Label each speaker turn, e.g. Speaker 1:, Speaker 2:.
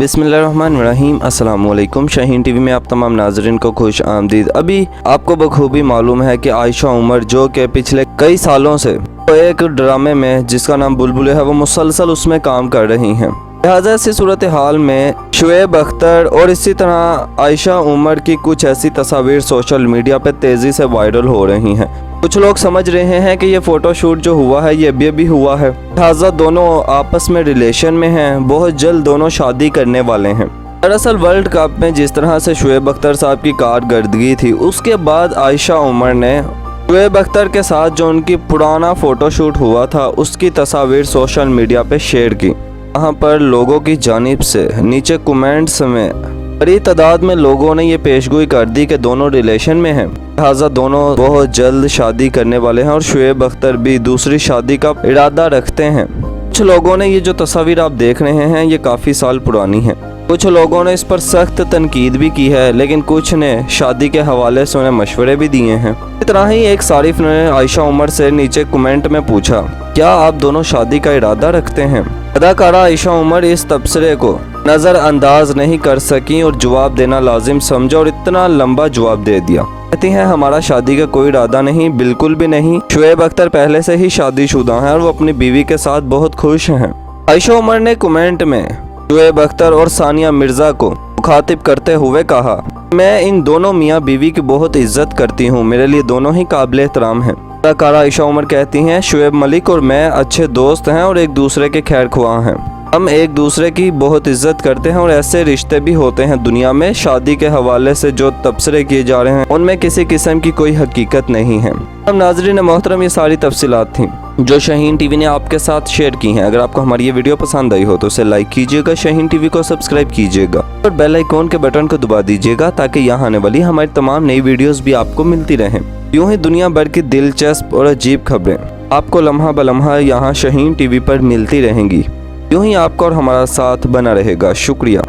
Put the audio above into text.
Speaker 1: बिस्मिल्लाहिर्रहमानिर्रहीम। अस्सलाम वालेकुम। शाहीन टीवी में आप तमाम नाजरीन को खुश आमदीद। अभी आपको बखूबी मालूम है कि आयशा उमर जो कि पिछले कई सालों से एक ड्रामे में जिसका नाम बुलबुल है वो मुसलसल उसमें काम कर रही हैं। लिहाजा ऐसी सूरत हाल में शुएब अख्तर और इसी तरह आयशा उमर की कुछ ऐसी तस्वीर सोशल मीडिया पर तेज़ी से वायरल हो रही हैं। कुछ लोग समझ रहे हैं कि ये फ़ोटो शूट जो हुआ है ये अभी हुआ है, लिहाजा दोनों आपस में रिलेशन में हैं, बहुत जल्द दोनों शादी करने वाले हैं। दरअसल वर्ल्ड कप में जिस तरह से शुएब अख्तर साहब की कारकर्दगी थी, उसके बाद आयशा उमर ने शुएब अख्तर के साथ जो उनकी पुराना फ़ोटो शूट हुआ था उसकी तस्वीर सोशल मीडिया पे शेयर की। वहाँ पर लोगों की जानिब से नीचे कमेंट्स में बड़ी तादाद में लोगों ने ये पेशगोई कर दी कि दोनों रिलेशन में हैं, लिहाजा दोनों बहुत जल्द शादी करने वाले हैं और शुएब अख्तर भी दूसरी शादी का इरादा रखते हैं। कुछ लोगों ने ये जो तस्वीर आप देख रहे हैं ये काफ़ी साल पुरानी है। कुछ लोगों ने इस पर सख्त तनकीद भी की है, लेकिन कुछ ने शादी के हवाले से उन्हें मशवरे भी दिए हैं। इस तरह ही एक सारिफ ने आयशा उमर से नीचे कमेंट में पूछा, क्या आप दोनों शादी का इरादा रखते हैं? अदाकारा आयशा उमर इस तबसरे को नज़रअंदाज नहीं कर सकी और जवाब देना लाजिम समझा और इतना लंबा जवाब दे दिया। कहती हैं, हमारा शादी का कोई इरादा नहीं, बिल्कुल भी नहीं। शुएब अख्तर पहले से ही शादीशुदा हैं और वो अपनी बीवी के साथ बहुत खुश हैं। आयशा उमर ने कमेंट में शुएब अख्तर और सानिया मिर्ज़ा को मुखातिब करते हुए कहा, मैं इन दोनों मियाँ बीवी की बहुत इज्जत करती हूँ, मेरे लिए दोनों ही काबिल एहतराम हैं। अदाकारा आयशा उमर कहती हैं, शुएब मलिक और मैं अच्छे दोस्त हैं और एक दूसरे के खैर ख्वाह हैं। हम एक दूसरे की बहुत इज्जत करते हैं और ऐसे रिश्ते भी होते हैं दुनिया में। शादी के हवाले से जो तबसरे किए जा रहे हैं उनमें किसी किस्म की कोई हकीकत नहीं है। हम नाज़रीन मोहतरम, ये सारी तफसीलात थी जो शाहीन टीवी ने आपके साथ शेयर की हैं। अगर आपको हमारी ये वीडियो पसंद आई हो तो उसे लाइक कीजिएगा, शाहीन टीवी को सब्सक्राइब कीजिएगा और बेल आइकॉन के बटन को दबा दीजिएगा ताकि यहाँ आने वाली हमारी तमाम नई वीडियोस भी आपको मिलती रहें। यूँ ही दुनिया भर की दिलचस्प और अजीब खबरें आपको लम्हा बलम्हा यहाँ शाहीन टीवी पर मिलती रहेंगी। यूँ ही आपका और हमारा साथ बना रहेगा। शुक्रिया।